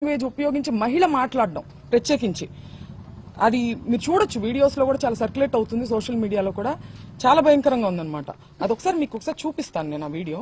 Language ఉపయోగించి మహిళ మాట్లాడడం ప్రత్యేకించి అది మీరు చూడొచ్చు వీడియోస్ లో కూడా చాలా సర్క్యులేట్ అవుతుంది సోషల్ మీడియాలో కూడా చాలా భయంకరంగా ఉందన్నమాట. అది ఒకసారి మీకు ఒకసారి చూపిస్తాను నేను ఆ వీడియో.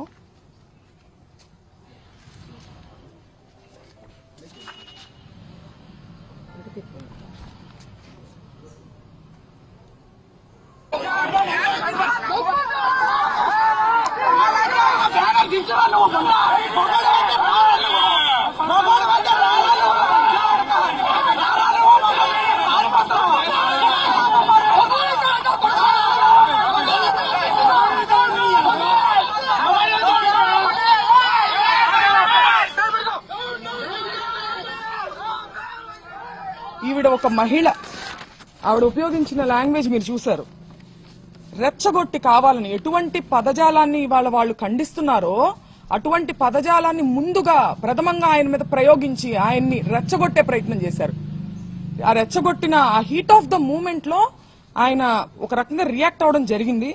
ఈవిడ ఒక మహిళ, ఆవిడ ఉపయోగించిన లాంగ్వేజ్ మీరు చూశారు. రెచ్చగొట్టి కావాలని ఎటువంటి పదజాలాన్ని ఇవాళ వాళ్ళు ఖండిస్తున్నారో అటువంటి పదజాలాన్ని ముందుగా ప్రథమంగా ఆయన మీద ప్రయోగించి ఆయన్ని రెచ్చగొట్టే ప్రయత్నం చేశారు. ఆ రెచ్చగొట్టిన ఆ హీట్ ఆఫ్ ద మూమెంట్ లో ఆయన ఒక రకంగా రియాక్ట్ అవడం జరిగింది.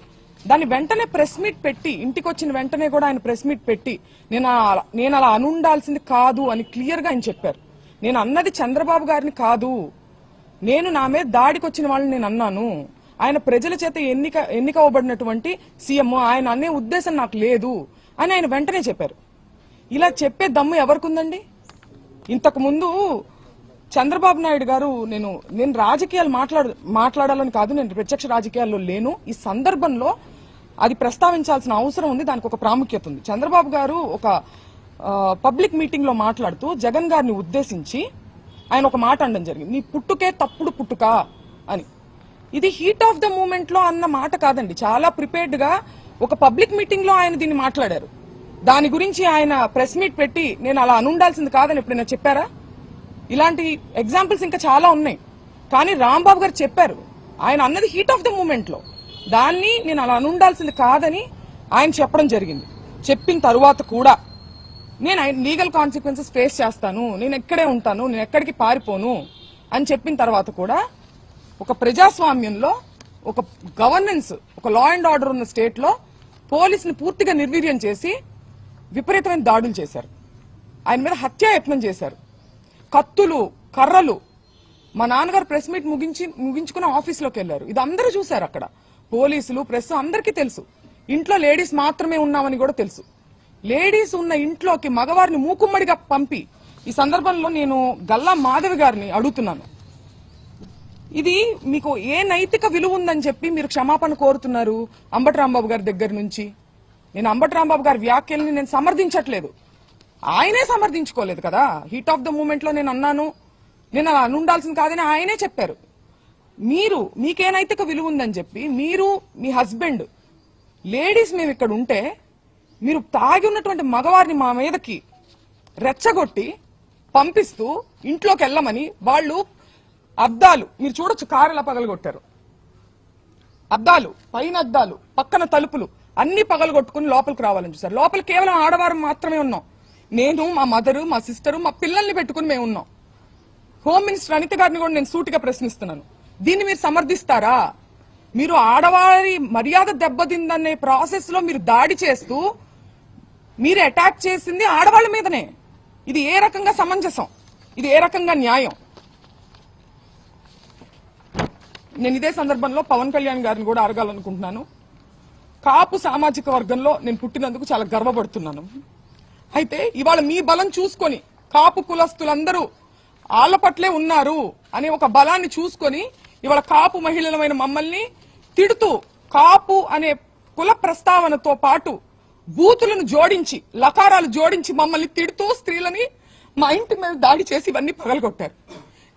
దాన్ని వెంటనే ప్రెస్ మీట్ పెట్టి, ఇంటికి వచ్చిన వెంటనే కూడా ఆయన ప్రెస్ మీట్ పెట్టి నేను అలా అనుండాల్సింది కాదు అని క్లియర్ గా ఆయన చెప్పారు. నేను అన్నది చంద్రబాబు గారిని కాదు, నేను నా మీద దాడికి వచ్చిన వాళ్ళని నేను అన్నాను. ఆయన ప్రజల చేత ఎన్నికవ్వబడినటువంటి సీఎం, ఆయన అనే ఉద్దేశం నాకు లేదు అని ఆయన వెంటనే చెప్పారు. ఇలా చెప్పే దమ్ము ఎవరికుందండి? ఇంతకు ముందు చంద్రబాబు నాయుడు గారు నేను రాజకీయాలు మాట్లాడాలని కాదు, నేను ప్రత్యక్ష రాజకీయాల్లో లేను, ఈ సందర్భంలో అది ప్రస్తావించాల్సిన అవసరం ఉంది, దానికి ఒక ప్రాముఖ్యత ఉంది. చంద్రబాబు గారు ఒక పబ్లిక్ మీటింగ్ లో మాట్లాడుతూ జగన్ గారిని ఉద్దేశించి ఆయన ఒక మాట అనడం జరిగింది, నీ పుట్టుకే తప్పుడు పుట్టుక అని. ఇది హీట్ ఆఫ్ ద మూమెంట్ లో అన్న మాట కాదండి, చాలా ప్రిపేర్డ్ గా ఒక పబ్లిక్ మీటింగ్ లో ఆయన దీన్ని మాట్లాడారు. దాని గురించి ఆయన ప్రెస్ మీట్ పెట్టి నేను అలా అనుండాల్సింది కాదని ఎప్పుడైనా చెప్పారా? ఇలాంటి ఎగ్జాంపుల్స్ ఇంకా చాలా ఉన్నాయి. కానీ రాంబాబు గారు చెప్పారు, ఆయన అన్నది హీట్ ఆఫ్ ద మూమెంట్ లో, దాన్ని నేను అలా అనుండాల్సింది కాదని ఆయన చెప్పడం జరిగింది. చెప్పిన తరువాత కూడా నేను లీగల్ కాన్సిక్వెన్సెస్ ఫేస్ చేస్తాను, నేను ఎక్కడే ఉంటాను, నేను ఎక్కడికి పారిపోను అని చెప్పిన తర్వాత కూడా ఒక ప్రజాస్వామ్యంలో, ఒక గవర్నెన్స్, ఒక లా అండ్ ఆర్డర్ ఉన్న స్టేట్ లో పోలీసుని పూర్తిగా నిర్వీర్యం చేసి విపరీతమైన దాడులు చేశారు. ఆయన మీద హత్యాయత్నం చేశారు. కత్తులు, కర్రలు. మా నాన్నగారు ప్రెస్ మీట్ ముగించుకుని ఆఫీస్లోకి వెళ్లారు. ఇది అందరూ చూశారు అక్కడ, పోలీసులు, ప్రెస్ అందరికీ తెలుసు. ఇంట్లో లేడీస్ మాత్రమే ఉన్నామని కూడా తెలుసు. లేడీస్ ఉన్న ఇంట్లోకి మగవారిని మూకుమ్మడిగా పంపి, ఈ సందర్భంలో నేను గల్లా మాధవి గారిని అడుగుతున్నాను, ఇది మీకు ఏ నైతిక విలువ ఉందని చెప్పి మీరు క్షమాపణ కోరుతున్నారు అంబటి రాంబాబు గారి దగ్గర నుంచి? నేను అంబటి రాంబాబు గారి వ్యాఖ్యల్ని నేను సమర్థించట్లేదు, ఆయనే సమర్థించుకోలేదు కదా. హీట్ ఆఫ్ ద మూమెంట్ లో నేను అన్నాను, నేను అలా అనుండాల్సింది కాదని ఆయనే చెప్పారు. మీకే నైతిక విలువ ఉందని చెప్పి మీరు, మీ హస్బెండ్, లేడీస్ మేము ఇక్కడ ఉంటే మీరు తాగి ఉన్నటువంటి మగవారిని మా మీదకి రెచ్చగొట్టి పంపిస్తూ ఇంట్లోకి వెళ్ళమని వాళ్ళు అద్దాలు మీరు చూడొచ్చు, కారులా పగలగొట్టారు. అద్దాలు, పైన అద్దాలు, పక్కన తలుపులు అన్ని పగలగొట్టుకుని లోపలికి రావాలని చూసారు. లోపల కేవలం ఆడవారు మాత్రమే ఉన్నాం. నేను, మా మదరు, మా సిస్టరు, మా పిల్లల్ని పెట్టుకుని మేము ఉన్నాం. హోమ్ మినిస్టర్ అనిత గారిని కూడా నేను సూటిగా ప్రశ్నిస్తున్నాను, దీన్ని మీరు సమర్థిస్తారా? మీరు ఆడవారి మర్యాద దెబ్బతిందనే ప్రాసెస్ లో మీరు దాడి చేస్తూ మీరు అటాక్ చేసింది ఆడవాళ్ల మీదనే. ఇది ఏ రకంగా సమంజసం? ఇది ఏ రకంగా న్యాయం? నేను ఇదే సందర్భంలో పవన్ కళ్యాణ్ గారిని కూడా అడగాలనుకుంటున్నాను. కాపు సామాజిక వర్గంలో నేను పుట్టినందుకు చాలా గర్వపడుతున్నాను. అయితే ఇవాళ మీ బలం చూసుకొని కాపు కులస్తులందరూ ఆళ్ల పట్లే ఉన్నారు అనే ఒక బలాన్ని చూసుకొని ఇవాళ కాపు మహిళలమైన మమ్మల్ని తిడుతూ, కాపు అనే కుల ప్రస్తావనతో పాటు బూతులను జోడించి, లకారాలు జోడించి మమ్మల్ని తిడుతూ స్త్రీలని మా ఇంటి మీద దాడి చేసి ఇవన్నీ పగలగొట్టారు.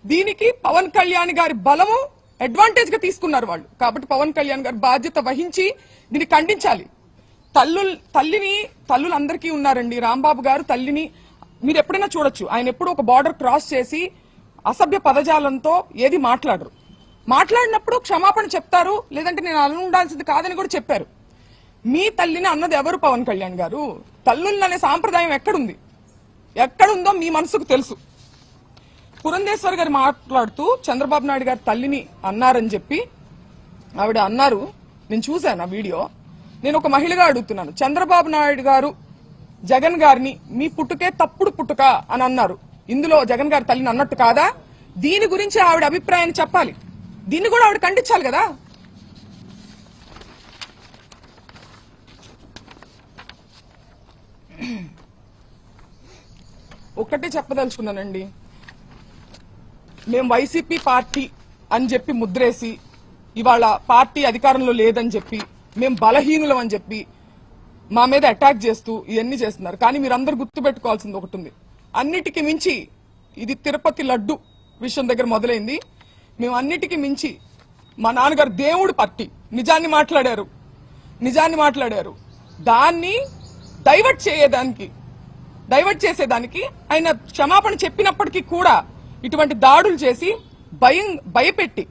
దీనికి పవన్ కళ్యాణ్ గారి బలము అడ్వాంటేజ్ గా తీసుకున్నారు వాళ్ళు. కాబట్టి పవన్ కళ్యాణ్ గారు బాధ్యత వహించి దీన్ని ఖండించాలి. తల్లులు అందరికీ ఉన్నారండి. రాంబాబు గారు తల్లిని మీరు ఎప్పుడైనా చూడొచ్చు, ఆయన ఎప్పుడు ఒక బార్డర్ క్రాస్ చేసి అసభ్య పదజాలంతో ఏది మాట్లాడరు. మాట్లాడినప్పుడు క్షమాపణ చెప్తారు, లేదంటే నేను అలా ఉండాల్సింది కాదని కూడా చెప్పారు. మీ తల్లిని అన్నది ఎవరు? పవన్ కళ్యాణ్ గారు. తల్లులనే సాంప్రదాయం ఎక్కడుందో మీ మనసుకు తెలుసు. పురంధేశ్వర్ గారు మాట్లాడుతూ చంద్రబాబు నాయుడు గారు తల్లిని అన్నారని చెప్పి ఆవిడ అన్నారు. నేను చూశాను ఆ వీడియో. నేను ఒక మహిళగా అడుగుతున్నాను, చంద్రబాబు నాయుడు గారు జగన్ గారిని మీ పుట్టుకే తప్పుడు పుట్టుక అని అన్నారు. ఇందులో జగన్ గారి తల్లిని అన్నట్టు కాదా? దీని గురించి ఆవిడ అభిప్రాయాన్ని చెప్పాలి. దీన్ని కూడా ఆవిడ ఖండించాలి కదా. ఒక్కటే చెప్పదలుచుకున్నానండి, మేము వైసీపీ పార్టీ అని చెప్పి ముద్రేసి ఇవాళ పార్టీ అధికారంలో లేదని చెప్పి మేము బలహీనులం అని చెప్పి మా మీద అటాక్ చేస్తూ ఇవన్నీ చేస్తున్నారు. కానీ మీరందరూ గుర్తుపెట్టుకోవాల్సింది ఒకటి ఉంది. అన్నిటికీ మించి ఇది తిరుపతి లడ్డు విషయం దగ్గర మొదలైంది. మేము అన్నిటికీ మించి మా నాన్నగారు దేవుడు పార్టీ నిజాన్ని మాట్లాడారు. దాన్ని డైవర్ట్ చేసేదానికి ఆయన క్షమాపణ చెప్పినప్పటికీ కూడా ఇటువంటి దాడులు చేసి భయపెట్టి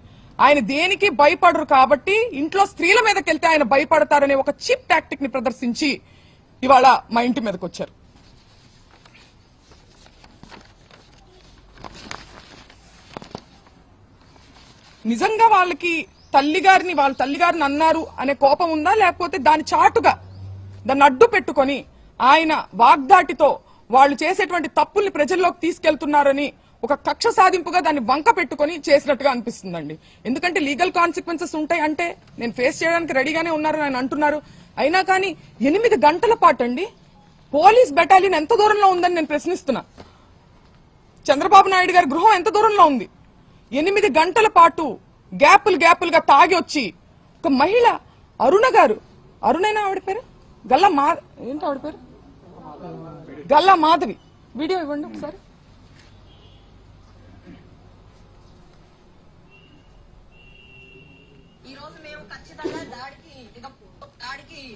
ఆయన దేనికి భయపడరు కాబట్టి ఇంట్లో స్త్రీల మీదకి వెళ్తే ఆయన భయపడతారనే ఒక చీప్ టాక్టిక్ ని ప్రదర్శించి ఇవాళ మా ఇంటి మీదకి వచ్చారు. నిజంగా వాళ్ళకి వాళ్ళ తల్లిగారిని అన్నారు అనే కోపం ఉందా, లేకపోతే దాని చాటుగా దాన్ని అడ్డు పెట్టుకొని ఆయన వాగ్దాటితో వాళ్ళు చేసేటువంటి తప్పుల్ని ప్రజల్లోకి తీసుకెళ్తున్నారని ఒక కక్ష సాధింపుగా దాన్ని వంక పెట్టుకుని చేసినట్టుగా అనిపిస్తుందండి. ఎందుకంటే లీగల్ కాన్సిక్వెన్సెస్ ఉంటాయి అంటే నేను ఫేస్ చేయడానికి రెడీగానే ఉన్నారని ఆయన అంటున్నారు. అయినా కానీ 8 గంటల పాటు అండి పోలీస్ బెటాలియన్ ఎంత దూరంలో ఉందని నేను ప్రశ్నిస్తున్నా. చంద్రబాబు నాయుడు గారి గృహం ఎంత దూరంలో ఉంది? 8 గంటల పాటు గ్యాపులుగా తాగి వచ్చి ఒక మహిళ అరుణైనా ఆవిడ పేరు గల్లా మాధవి వీడియో ఇవ్వండి ఒకసారి.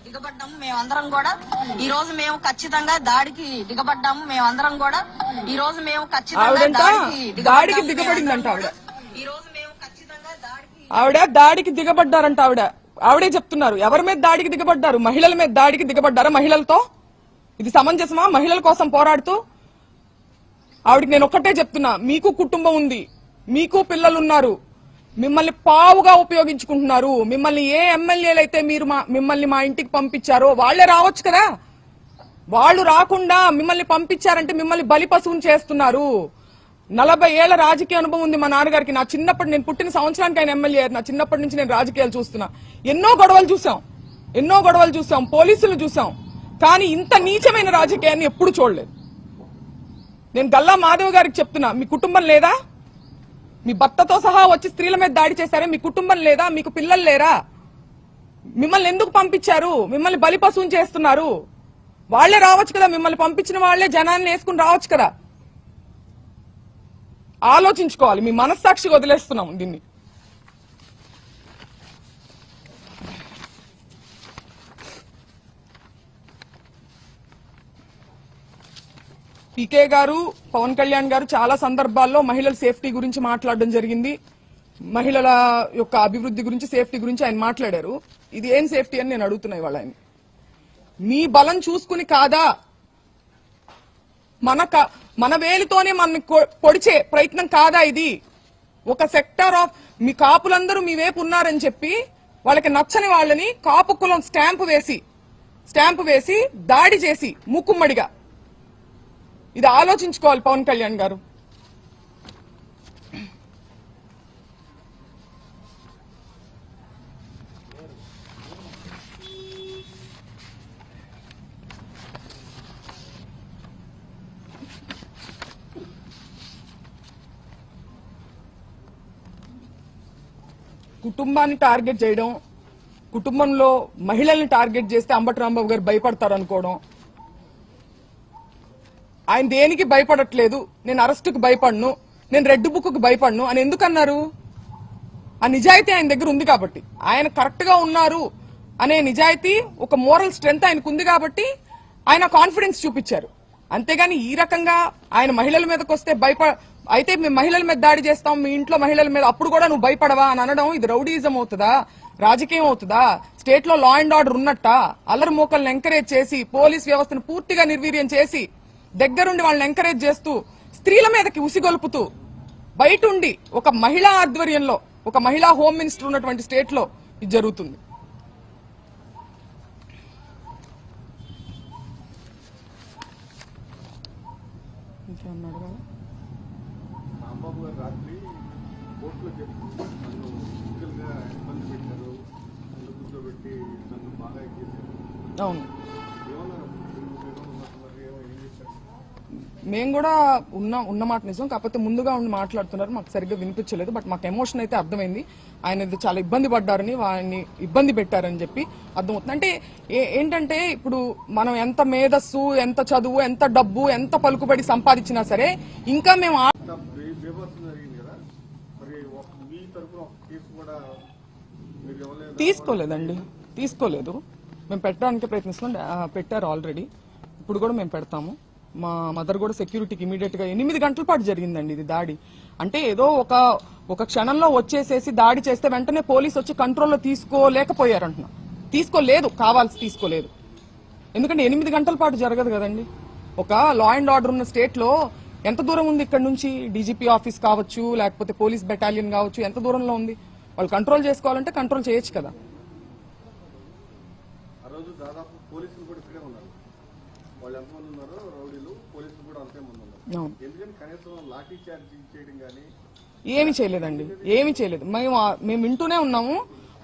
దిగబడ్డాము మేమందరం కూడా ఈ రోజు మేము ఖచ్చితంగా దాడికి దిగబడ్డాము మేమందరం కూడా ఈ రోజు మేము ఖచ్చితంగా దాడికి దిగబడిందంట ఆవిడ దాడికి దిగబడ్డారంట. ఆవిడే చెప్తున్నారు. ఎవరి మీద దాడికి దిగబడ్డారు? మహిళల మీద దాడికి దిగబడ్డారా? మహిళలతో ఇది సమంజసమా? మహిళల కోసం పోరాడుతూ ఆవిడకి నేను ఒక్కటే చెప్తున్నా, మీకు కుటుంబం ఉంది, మీకు పిల్లలున్నారు, మిమ్మల్ని పావుగా ఉపయోగించుకుంటున్నారు. మిమ్మల్ని ఏ ఎమ్మెల్యేలు అయితే మిమ్మల్ని మా ఇంటికి పంపించారో వాళ్లే రావచ్చు కదా. వాళ్ళు రాకుండా మిమ్మల్ని పంపించారంటే మిమ్మల్ని బలి పశువుని చేస్తున్నారు. 40 ఏళ్ల రాజకీయ అనుభవం ఉంది మా నాన్నగారికి. నా చిన్నప్పటి నేను పుట్టిన సంవత్సరానికి ఆయన ఎమ్మెల్యే. నా చిన్నప్పటి నుంచి నేను రాజకీయాలు చూస్తున్నా. ఎన్నో గొడవలు చూసాం, పోలీసులు చూసాం. కానీ ఇంత నీచమైన రాజకీయాన్ని ఎప్పుడు చూడలేదు. నేను గల్లా మాధవ్ గారికి చెప్తున్నా, మీ కుటుంబం లేదా? మీ భర్తతో సహా వచ్చి స్త్రీల మీద దాడి చేశారే, మీ కుటుంబం లేదా? మీకు పిల్లలు లేరా? మిమ్మల్ని ఎందుకు పంపించారు? మిమ్మల్ని బలి పశువుని చేస్తున్నారు. వాళ్లే రావచ్చు కదా, మిమ్మల్ని పంపించిన వాళ్లే జనాన్ని వేసుకుని రావచ్చు కదా. ఆలోచించుకోవాలి. మీ మనస్సాక్షిగా వదిలేస్తున్నాం దీన్ని. పీకే గారు, పవన్ కళ్యాణ్ గారు చాలా సందర్భాల్లో మహిళల సేఫ్టీ గురించి మాట్లాడడం జరిగింది. మహిళల యొక్క అభివృద్ధి గురించి, సేఫ్టీ గురించి ఆయన మాట్లాడారు. ఇది ఏం సేఫ్టీ అని నేను అడుగుతున్నా ఇవాళ ఆయన. మీ బలం చూసుకుని కాదా, మన వేలితోనే మన పొడిచే ప్రయత్నం కాదా ఇది? ఒక సెక్టర్ ఆఫ్ మీ కాపులందరూ మీ వైపు ఉన్నారని చెప్పి వాళ్ళకి నచ్చని వాళ్ళని కాపు కులం స్టాంపు వేసి దాడి చేసి మూకుమ్మడిగా, ఇది ఆలోచించుకోవాలి పవన్ కళ్యాణ్ గారు. కుటుంబాన్ని టార్గెట్ చేయడం, కుటుంబంలో మహిళల్ని టార్గెట్ చేస్తే అంబటి రాంబాబు గారు భయపడతారు అనుకోవడం. ఆయన దేనికి భయపడట్లేదు. నేను అరెస్టుకు భయపడను, నేను రెడ్ బుక్ కు భయపడను అని ఎందుకన్నారు? ఆ నిజాయితీ ఆయన దగ్గర ఉంది కాబట్టి, ఆయన కరెక్ట్ గా ఉన్నారు అనే నిజాయితీ, ఒక మోరల్ స్ట్రెంగ్త్ ఆయనకు ఉంది కాబట్టి ఆయన కాన్ఫిడెన్స్ చూపించారు. అంతేగాని ఈ రకంగా ఆయన మహిళల మీదకి వస్తే అయితే మేము మహిళల మీద దాడి చేస్తాం, మీ ఇంట్లో మహిళల మీద, అప్పుడు కూడా నువ్వు భయపడవా అని అనడం ఇది రౌడీజం అవుతుందా? రాజకీయం అవుతుందా? స్టేట్ లో లా అండ్ ఆర్డర్ ఉన్నట్ట? అల్లరి మూకల్ని ఎంకరేజ్ చేసి, పోలీస్ వ్యవస్థను పూర్తిగా నిర్వీర్యం చేసి, దగ్గరుండి వాళ్ళని ఎంకరేజ్ చేస్తూ, స్త్రీల మీదకి ఉసిగొలుపుతూ, బయటుండి ఒక మహిళా ఆధ్వర్యంలో, ఒక మహిళా హోమ్ మినిస్టర్ ఉన్నటువంటి స్టేట్ లో ఇది జరుగుతుంది. ఇంకేమన్నాడు కదా? రాంబాబు గారు రాత్రి కోర్టులో చెప్పి నన్ను ఫిజికల్గా ఇబ్బంది పెట్టారు, నన్ను కూర్చోబెట్టి నన్ను బాగా చేశారు. అవును, ఏమన్నారు? ఏం చేశారు? మేము కూడా ఉన్న మాట నిజం. కాకపోతే ముందుగా ఉండి మాట్లాడుతున్నారు, మాకు సరిగ్గా వినిపించలేదు. బట్ మాకు ఎమోషన్ అయితే అర్థమైంది. ఆయన చాలా ఇబ్బంది పడ్డారని, వారిని ఇబ్బంది పెట్టారని చెప్పి అర్థమవుతుంది. అంటే ఏంటంటే ఇప్పుడు మనం ఎంత మేధస్సు, ఎంత చదువు, ఎంత డబ్బు, ఎంత పలుకుబడి సంపాదించినా సరే ఇంకా మేము బేబస్ జరిగింది కదా, మరి మీ తరఫున ఒక కేసు కూడా మీరు ఇవ్వలేదు? తీసుకోలేదు. మేము పెట్టడానికి ప్రయత్నిస్తున్నాం, పెట్టారు ఆల్రెడీ. ఇప్పుడు కూడా మేము పెడతాము. మా మదర్ కూడా సెక్యూరిటీకి ఇమీడియట్ గా 8 గంటల పాటు జరిగిందండి ఇది దాడి. అంటే ఏదో ఒక క్షణంలో వచ్చేసేసి దాడి చేస్తే వెంటనే పోలీసు వచ్చి కంట్రోల్లో తీసుకోలేకపోయారంటున్నా. తీసుకోలేదు. ఎందుకంటే 8 గంటల పాటు జరగదు కదండి. ఒక లా అండ్ ఆర్డర్ ఉన్న స్టేట్ లో ఎంత దూరం ఉంది ఇక్కడ నుంచి? డీజీపీ ఆఫీస్ కావచ్చు, లేకపోతే పోలీస్ బెటాలియన్ కావచ్చు, ఎంత దూరంలో ఉంది? వాళ్ళు కంట్రోల్ చేసుకోవాలంటే కంట్రోల్ చేయొచ్చు కదా. ఆ రోజు దాదాపు పోలీసులు కూడా ఇక్కడే ఉన్నారు. వాళ్ళు ఎంతమంది ఉన్నారో రౌడీలు, పోలీసులు కూడా అంతే మంది ఉన్నారు. ఎందుకని కనీసం లాఠీ చార్జ్ చేయడం కానీ ఏమీ చేయలేదండి, ఏమీ చేయలేదు. మేము వింటూనే ఉన్నాము.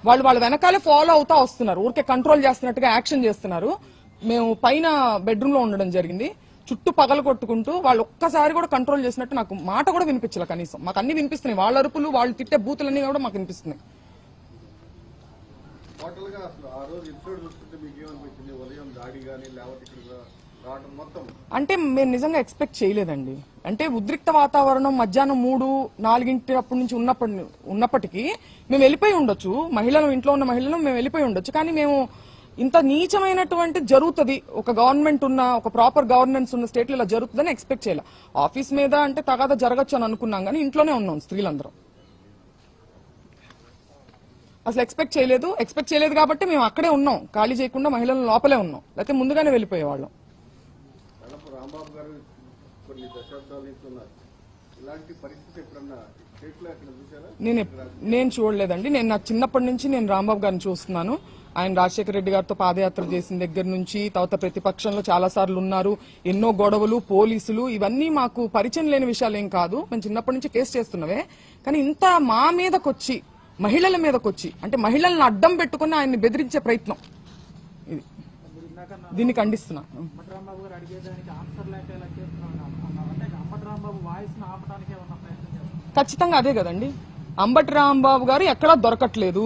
వాళ్ళ వెనకాలే ఫాలో అవుతా వస్తున్నారు, ఊరికే కంట్రోల్ చేస్తున్నట్టుగా యాక్షన్ చేస్తున్నారు. మేము పైన బెడ్రూమ్ లో ఉండడం జరిగింది. చుట్టూ పగలు కొట్టుకుంటూ వాళ్ళు ఒక్కసారి కూడా కంట్రోల్ చేసినట్టు నాకు మాట కూడా వినిపించలే. కనీసం మాకు అన్ని వినిపిస్తున్నాయి. వాళ్ళ అరుపులు, వాళ్ళు తిట్టే బూతులన్నీ కూడా మాకు వినిపిస్తున్నాయి. టోటల్ గా అసలు ఆ రోజు ఎపిసోడ్ చూస్తుంటే మీకు ఏమనిపించింది? ఉదయం దాడి కానీ లేకపోతే ఇక్కడ రావడం మొత్తం అంటే మేము నిజంగా ఎక్స్పెక్ట్ చేయలేదండి. అంటే ఉద్రిక్త వాతావరణం మధ్యాహ్నం 3-4 అప్పటి నుంచి ఉన్నప్పటికీ మేము వెళ్ళిపోయి ఉండొచ్చు. ఇంట్లో ఉన్న మహిళలు మేము వెళ్ళిపోయి ఉండొచ్చు. కానీ మేము ఇంత నీచమైనటువంటి జరుగుతుంది, ఒక గవర్నమెంట్ ఉన్న, ఒక ప్రాపర్ గవర్నెన్స్ ఉన్న స్టేట్ లో ఇలా జరుగుతుందని ఎక్స్పెక్ట్ చేయాలి. ఆఫీస్ మీద అంటే తగాదా జరగచ్చు అని అనుకున్నాం, కానీ ఇంట్లోనే ఉన్నాం స్త్రీలందరం. అసలు ఎక్స్పెక్ట్ చేయలేదు కాబట్టి మేము అక్కడే ఉన్నాం, ఖాళీ చేయకుండా మహిళల లోపలే ఉన్నాం. లేకపోతే ముందుగానే వెళ్ళిపోయేవాళ్ళం. రాంబాబు గారు కొన్ని దశాబ్దాల నుంచి ఉన్నారు. ఇలాంటి పరిస్థితి ఎప్పుడన్నా స్టేట్ లో ఎక్కడ చూసారా? నేను చూడలేదండి. నా చిన్నప్పటి నుంచి నేను రాంబాబు గారిని చూస్తున్నాను. ఆయన రాజశేఖర రెడ్డి గారితో పాదయాత్ర చేసిన దగ్గర నుంచి తర్వాత ప్రతిపక్షంలో చాలా సార్లు ఉన్నారు. ఎన్నో గొడవలు, పోలీసులు, ఇవన్నీ మాకు పరిచయం లేని విషయాలు ఏం కాదు. మేము చిన్నప్పటి నుంచి కేసు చేస్తున్నవే. కానీ ఇంత మా మీదకొచ్చి, మహిళల మీదకొచ్చి, అంటే మహిళలను అడ్డం పెట్టుకుని ఆయన్ని బెదిరించే ప్రయత్నం ఇది. దీన్ని ఖండిస్తున్నా. ఖచ్చితంగా అదే కదండి. అంబటి రాంబాబు గారు ఎక్కడా దొరకట్లేదు.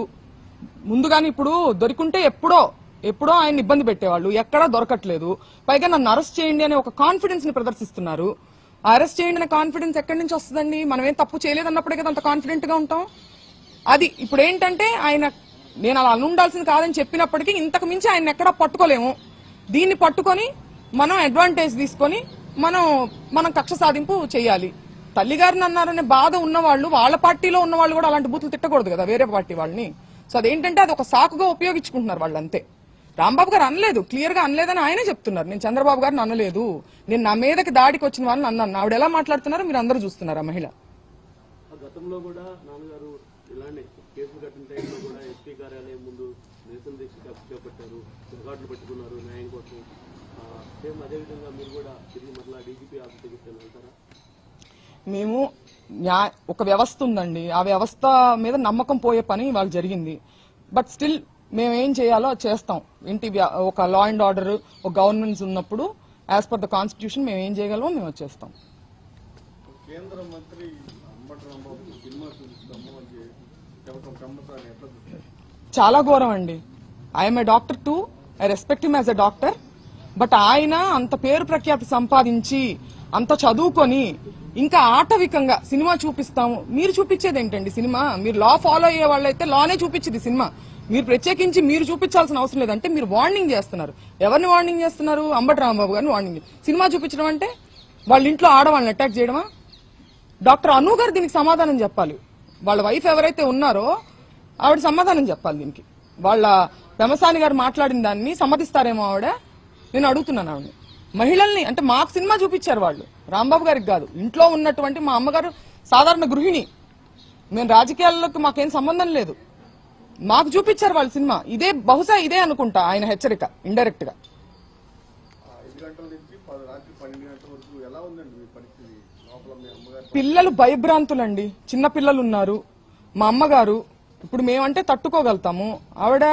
ముందుగాని ఇప్పుడు దొరికింటే ఎప్పుడో ఆయన ఇబ్బంది పెట్టేవాళ్ళు. ఎక్కడా దొరకట్లేదు. పైగా నన్ను అరెస్ట్ చేయండి అనే ఒక కాన్ఫిడెన్స్ ని ప్రదర్శిస్తున్నారు. అరెస్ట్ చేయండి అనే కాన్ఫిడెన్స్ ఎక్కడి నుంచి వస్తుందండి? మనం ఏం తప్పు చేయలేదన్నప్పుడే కదా అంత కాన్ఫిడెంట్ గా ఉంటాం. అది ఇప్పుడు ఏంటంటే నేను అలా ఉండాల్సింది కాదని చెప్పినప్పటికీ ఇంతకు మించి ఆయన ఎక్కడా పట్టుకోలేము. దీన్ని పట్టుకొని మనం అడ్వాంటేజ్ తీసుకొని మనం కక్ష సాధింపు చేయాలి. తల్లిగారిని అన్నారనే బాధ ఉన్నవాళ్ళు, వాళ్ళ పార్టీలో ఉన్న వాళ్ళు కూడా అలాంటి బూతులు తిట్టకూడదు కదా వేరే పార్టీ వాళ్ళని. సో అదేంటంటే అది ఒక సాకుగా ఉపయోగించుకుంటున్నారు వాళ్ళు, అంతే. రాంబాబు గారు అనలేదు, క్లియర్ గా అనలేదని ఆయనే చెప్తున్నారు. నేను చంద్రబాబు గారిని అనలేదు, నేను నా మీదకి దాడికి వచ్చిన వాళ్ళని అన్నాను. ఆవిడ ఎలా మాట్లాడుతున్నారో మీరు అందరూ చూస్తున్నారు. ఆ మహిళ గతంలో కూడా నాన్నగారు ఇలాంటి కేసులు కట్టిన టైంలో కూడా ఎస్పీ కార్యాలయం ముందు నిరసన దీక్ష చేపట్టారు, రికార్డులు పెట్టుకున్నారు న్యాయం కోసం. సేమ్ అదేవిధంగా మీరు కూడా తిరిగి మళ్ళీ డీజీపీ ఆఫీస్ దగ్గరికి వెళ్తారా? మేము ఒక వ్యవస్థ ఉందండి, ఆ వ్యవస్థ మీద నమ్మకం పోయే పని వాళ్ళు జరిగింది. బట్ స్టిల్ మేము ఏం చేయాలో చేస్తాం. ఒక లా అండ్ ఆర్డర్, ఒక గవర్నెన్స్ ఉన్నప్పుడు యాజ్ పర్ ద కాన్స్టిట్యూషన్ మేము ఏం చేయగలమో మేము వచ్చేస్తాం. కేంద్ర మంత్రి అంబటి రాంబాబు సినిమా చూపిస్తాము అని చాలా ఘోరం అండి. I'm a doctor to, I respect him as a doctor. But ఆయన అంత పేరు ప్రఖ్యాతి సంపాదించి, అంత చదువుకొని, ఇంకా ఆటవికంగా సినిమా చూపిస్తాము. మీరు చూపించేది ఏంటండి సినిమా? మీరు లా ఫాలో అయ్యే వాళ్ళైతే లానే చూపించింది సినిమా. మీరు ప్రత్యేకించి మీరు చూపించాల్సిన అవసరం లేదంటే మీరు వార్నింగ్ చేస్తున్నారు. ఎవరిని వార్నింగ్ చేస్తున్నారు? అంబటి రాంబాబు గారిని వార్నింగ్. సినిమా చూపించడం అంటే వాళ్ళ ఇంట్లో ఆడవాళ్ళని అటాక్ చేయడమా? డాక్టర్ అను గారు దీనికి సమాధానం చెప్పాలి. వాళ్ళ వైఫ్ ఎవరైతే ఉన్నారో ఆవిడ సమాధానం చెప్పాలి దీనికి. వాళ్ళ పెమసాని గారు మాట్లాడిన దాన్ని సమ్మతిస్తారేమో ఆవిడ? నేను అడుగుతున్నాను ఆవిడని. మహిళల్ని అంటే మాకు సినిమా చూపించారు వాళ్ళు, రాంబాబు గారికి కాదు. ఇంట్లో ఉన్నటువంటి మా అమ్మగారు సాధారణ గృహిణి, మేము రాజకీయాల్లోకి మాకేం సంబంధం లేదు. మాకు చూపించారు వాళ్ళ సినిమా. బహుశా ఇదే అనుకుంటా ఆయన హెచ్చరిక ఇండైరెక్ట్ గా. 5 గంటల నుంచి రాత్రి 12 గంటల వరకు ఎలా ఉందండి మీ పరిస్థితి? లోపల మీ అమ్మగారు పిల్లలు భయభ్రాంతులండి. చిన్న పిల్లలు ఉన్నారు. మా అమ్మగారు ఇప్పుడు మేమంటే తట్టుకోగలుగుతాము. ఆవిడ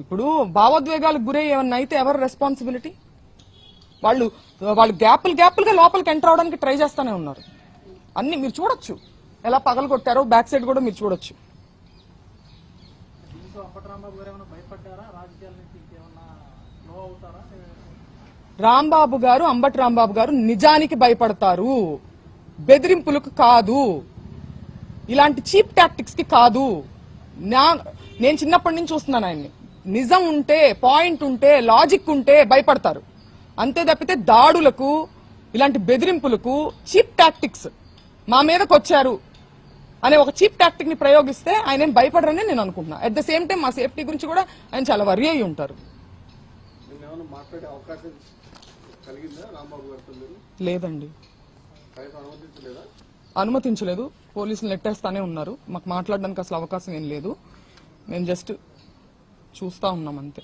ఇప్పుడు భావోద్వేగాలకు గురై ఏమన్నా అయితే ఎవరు రెస్పాన్సిబిలిటీ? వాళ్ళు గ్యాపులుగా లోపలికి ఎంటర్ అవడానికి ట్రై చేస్తానే ఉన్నారు. అన్ని మీరు చూడొచ్చు ఎలా పగలు కొట్టారో. బ్యాక్ సైడ్ కూడా మీరు చూడొచ్చు. రాంబాబు గారు, అంబటి రాంబాబు గారు నిజానికి భయపడతారు, బెదిరింపులకు కాదు, ఇలాంటి చీప్ టాక్టిక్స్ కి కాదు. నేను చిన్నప్పటి నుంచి చూస్తున్నాను ఆయన్ని. నిజం ఉంటే, పాయింట్ ఉంటే, లాజిక్ ఉంటే భయపడతారు. అంతే తప్పితే దాడులకు, ఇలాంటి బెదిరింపులకు, చీప్ టాక్టిక్స్ మా మీదకి వచ్చారు అనే ఒక చీప్ టాక్టిక్ ని ప్రయోగిస్తే ఆయన ఏం భయపడరని నేను అనుకుంటున్నా. అట్ ద సేమ్ టైం మా సేఫ్టీ గురించి కూడా ఆయన చాలా వరి అయి ఉంటారు. మాట్లాడే అవకాశం కలిగిందా రాంబాబు గారితో? లేదండి, అనుమతించలేదా? అనుమతించలేదు. పోలీసులు నెట్టేస్తానే ఉన్నారు. మాకు మాట్లాడడానికి అసలు అవకాశం ఏం లేదు. మేము జస్ట్ చూస్తా ఉన్నాం అంతే.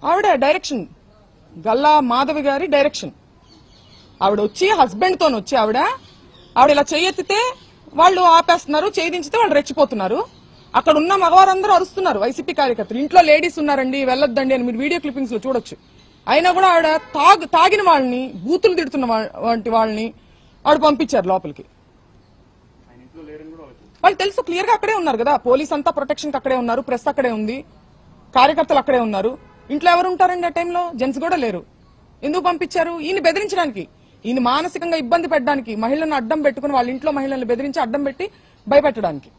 ఆవిడ డైరెక్షన్, గల్లా మాధవి గారి డైరెక్షన్. ఆవిడ వచ్చి హస్బెండ్ తో వచ్చి ఆవిడ ఇలా చేయెత్తితే వాళ్ళు ఆపేస్తున్నారు, చేయించితే వాళ్ళు రెచ్చిపోతున్నారు. అక్కడ ఉన్న మగవారందరూ అరుస్తున్నారు. వైసీపీ కార్యకర్తలు, ఇంట్లో లేడీస్ ఉన్నారండి వెళ్ళొద్దండి అని మీరు వీడియో క్లిప్పింగ్స్ లో చూడొచ్చు. అయినా కూడా ఆవిడ తాగిన వాళ్ళని, బూతులు తిడుతున్న వంటి వాళ్ళని ఆవిడ పంపించారు లోపలికి. వాళ్ళు తెలుసు, క్లియర్ గా అక్కడే ఉన్నారు కదా. పోలీస్ అంతా ప్రొటెక్షన్ అక్కడే ఉన్నారు, ప్రెస్ అక్కడే ఉంది, కార్యకర్తలు అక్కడే ఉన్నారు. ఇంట్లో ఎవరు ఉంటారండి ఆ టైంలో? జెంట్స్ కూడా లేరు. ఎందుకు పంపించారు? ఈయన బెదిరించడానికి, ఈయన మానసికంగా ఇబ్బంది పెట్టడానికి, మహిళలను అడ్డం పెట్టుకుని వాళ్ళ ఇంట్లో మహిళలను బెదిరించి అడ్డం పెట్టి భయపెట్టడానికి.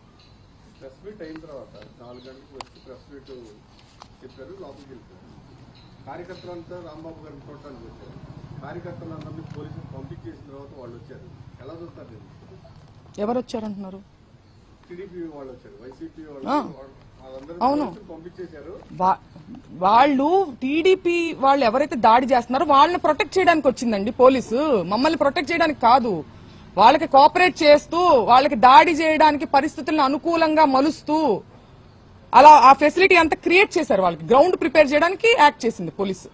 ప్రెస్ మీట్ అయిన తర్వాత 4 గంటలకు వచ్చి ప్రెస్ మీట్ చెప్పారు, లోపలికి వెళ్ళిపోయారు. కార్యకర్తలంతా రాంబాబు గారిని చూడటానికి వచ్చారు. కార్యకర్తలందరినీ పోలీసులు పంపించేసిన తర్వాత వాళ్ళు వచ్చారు. ఎలా చూస్తారు? ఎవరు వచ్చారంటున్నారు? టీడీపీ వాళ్ళు వచ్చారు, వైసీపీ అవును, పంపించేశారు. వాళ్ళు టీడీపీ వాళ్ళు ఎవరైతే దాడి చేస్తున్నారో వాళ్ళని ప్రొటెక్ట్ చేయడానికి వచ్చిందండి పోలీసు. మమ్మల్ని ప్రొటెక్ట్ చేయడానికి కాదు. వాళ్ళకి కోఆపరేట్ చేస్తూ, వాళ్ళకి దాడి చేయడానికి పరిస్థితులను అనుకూలంగా మలుస్తూ అలా ఆ ఫెసిలిటీ అంతా క్రియేట్ చేశారు. వాళ్ళకి గ్రౌండ్ ప్రిపేర్ చేయడానికి యాక్ట్ చేసింది పోలీసు.